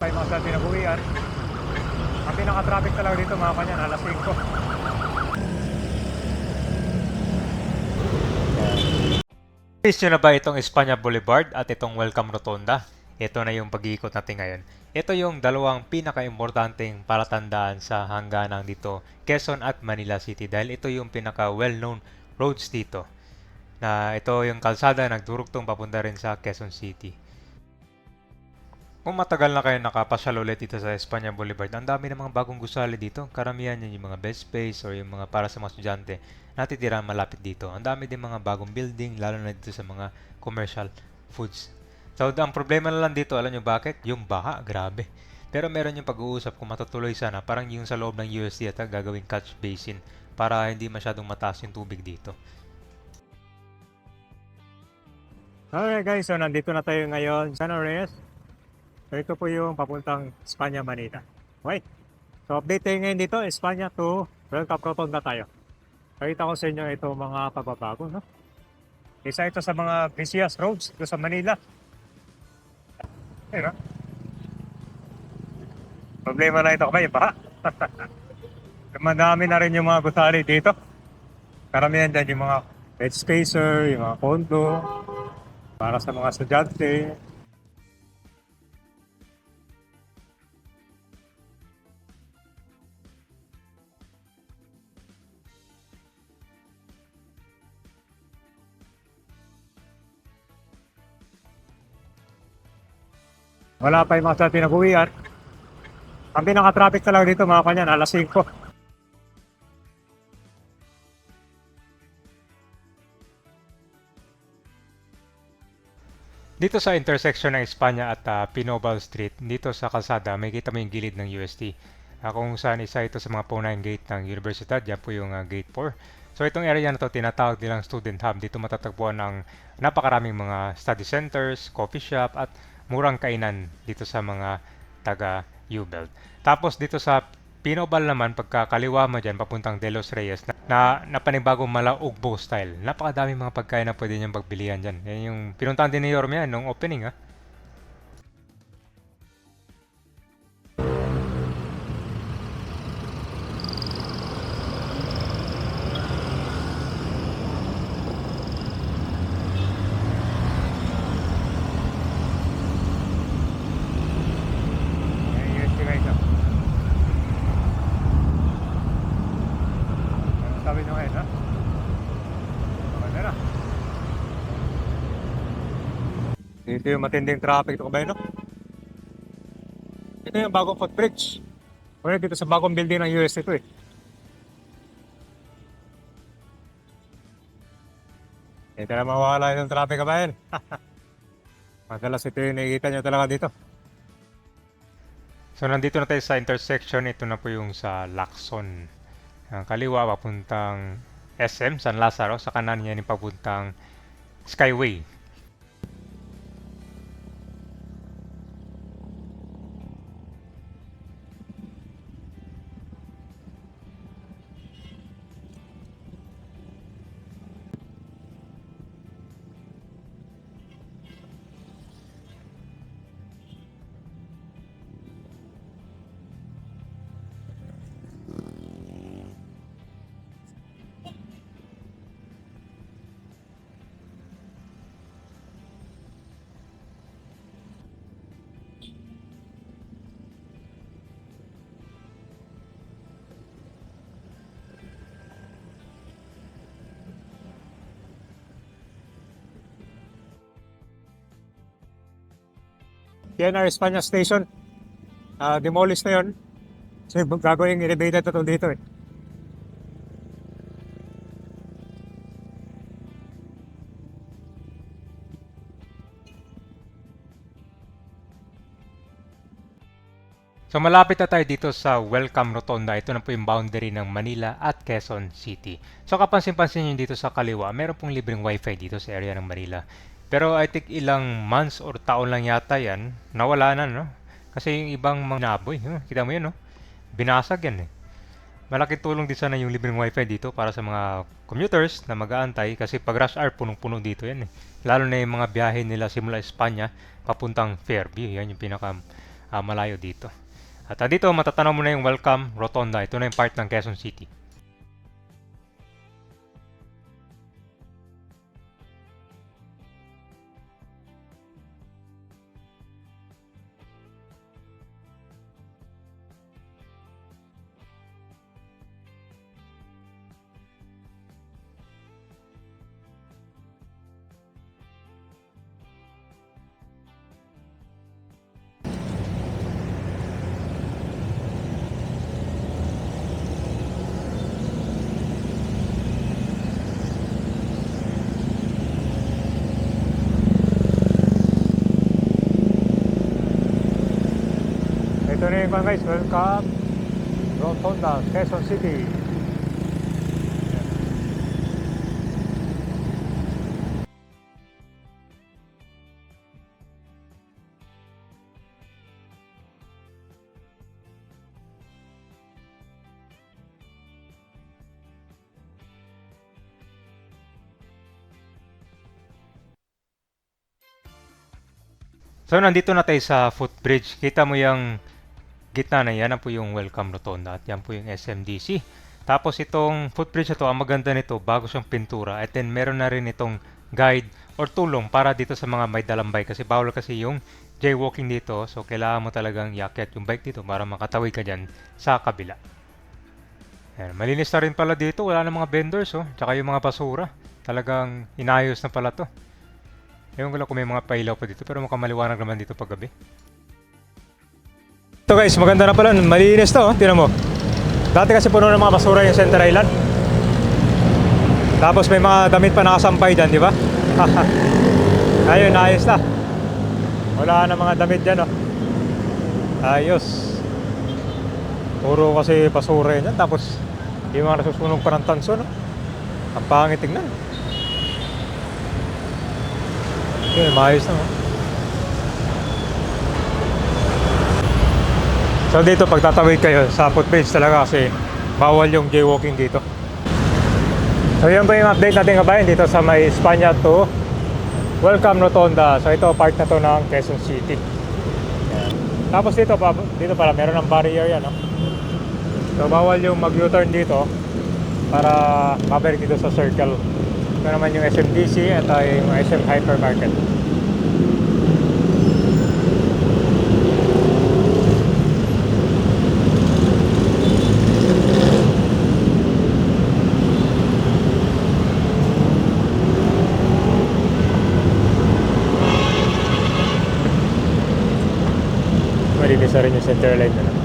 Tayo mga sa pinabuhian. Ang pinaka-traffic talaga dito mga kanyan, alas 5. Is nyo na ba itong Espanya Boulevard at itong Welcome Rotonda? Ito na yung pag-iikot natin ngayon. Ito yung dalawang pinaka-importanting palatandaan sa hangganang dito, Quezon at Manila City dahil ito yung pinaka-well-known roads dito. Na ito yung kalsada nagdurugtong papunta rin sa Quezon City. Kung matagal na kayo nakapasyal ulit dito sa Espanya Boulevard, ang dami ng mga bagong gusali dito. Karamihan yan yung mga best space or yung mga para sa mga estudyante natitira malapit dito. Ang dami din mga bagong building, lalo na dito sa mga commercial foods. So, ang problema na lang dito, alam nyo bakit? Yung baha, grabe. Pero meron yung pag-uusap kung matutuloy sana, parang yung sa loob ng UST at gagawing catch basin para hindi masyadong mataas yung tubig dito. Alright guys, so nandito na tayo ngayon sa Reyes. So ito po yung papuntang Espanya, Manila. Okay. So update tayo ngayon dito, Espanya to Welcome Rotonda tayo. Pakita ko sa inyo ito mga pagbabago, no? Isa ito sa mga busiest roads dito sa Manila. Ayun, no? Problema na ito kamay, baha. Madami na rin yung mga gusali dito. Karamihan dyan yung mga bed spacer, yung mga condo, para sa mga estudyante. Wala pa yung mga sa pinabuhian. Ang pinaka-traffic talaga dito mga kanyan, alas 5. Dito sa intersection ng Espanya at Pinobal Street, dito sa kalsada, may kita mo yung gilid ng UST. Kung saan isa ito sa mga paunahing gate ng Universidad, yan po yung gate 4. So itong area na to tinatawag nilang student hub. Dito matatagpuan ng napakaraming mga study centers, coffee shop at murang kainan dito sa mga taga U-Belt. Tapos dito sa Pinobal naman, pagkakaliwa mo dyan, papuntang De Los Reyes, na panibagong Malaugbo style. Napakadami mga pagkain na pwede niyang pagbilihan dyan. Yan yung pinuntahan din ni Yorme yan nung opening, ha. Yan yung guys, ha. Ano sabi nyo ngayon, ha? Maganda na. Dito yung matinding traffic ito kabayan, no? Ito yung bagong footbridge. O dito sa bagong building ng US ito eh. Ito na mawala yung traffic kabayan. Madalas ito yung nakikita nyo talaga dito. So nandito na tayo sa intersection. Ito na po yung sa Lacson. Ang kaliwa papuntang SM San Lazaro. Sa kanan yan yung papuntang Skyway. PNR Espanya Station. Demolish na yun. So gagawin elevated ito dito eh. So malapit na tayo dito sa Welcome Rotonda. Ito na po yung boundary ng Manila at Quezon City. So kapansin-pansin nyo dito sa kaliwa, meron pong libreng wifi dito sa area ng Manila. Pero I think ilang months or taon lang yata yan, nawala na, no? Kasi yung ibang mga naboy, kita mo yun, no? Binasag yan eh. Malaking tulong din sana yung libreng wifi dito para sa mga commuters na mag-aantay kasi pag rush hour punong-puno dito yan eh. Lalo na yung mga biyahe nila simula Espanya papuntang Fairview. Yan yung pinaka malayo dito. At dito matatanaw mo na yung Welcome Rotonda. Ito na yung part ng Quezon City. Ito na yung guys, Welcome Rotonda, Quezon City. So nandito na tayo sa footbridge. Kita mo yung gitna na yan, po yung Welcome Rotonda at yan po yung SMDC. Tapos itong footbridge na to, ang maganda nito, bago siyang pintura. At then meron na rin itong guide or tulong para dito sa mga may dalambay kasi bawal kasi yung jaywalking dito. So kailangan mo talagang iakyat yung bike dito para makatawid ka dyan sa kabila. Ayan, malinis na rin pala dito, wala na mga vendors tsaka yung mga basura. Talagang inayos na pala to. Ewan ko lang kung may mga pailaw pa dito pero mukhang maliwanag naman dito pag gabi. Ito guys, maganda na pala. Malinis to, tingnan mo. Dati kasi puno ng mga basura yung Center Island. Tapos may mga damit pa nakasampay dyan, di ba? Ayun, ayos na. Wala na mga damit dyan, Ayos. Puro kasi basura yun. Tapos yung mga nasusunog pa ng tanso, Ang pangit tingnan. Okay, maayos na, So dito pag tatawid kayo sa footbridge talaga kasi bawal yung jaywalking dito. So yun po yung update natin kabayan dito sa may Espanya to Welcome Rotonda. So ito part na to ng Quezon City. Yan. Tapos dito pala meron ng barrier yan, So bawal yung mag-U-turn dito para mabalik dito sa circle. Ito naman yung SMDC at yung SM Hypermarket. Malinis na rin yung center line na.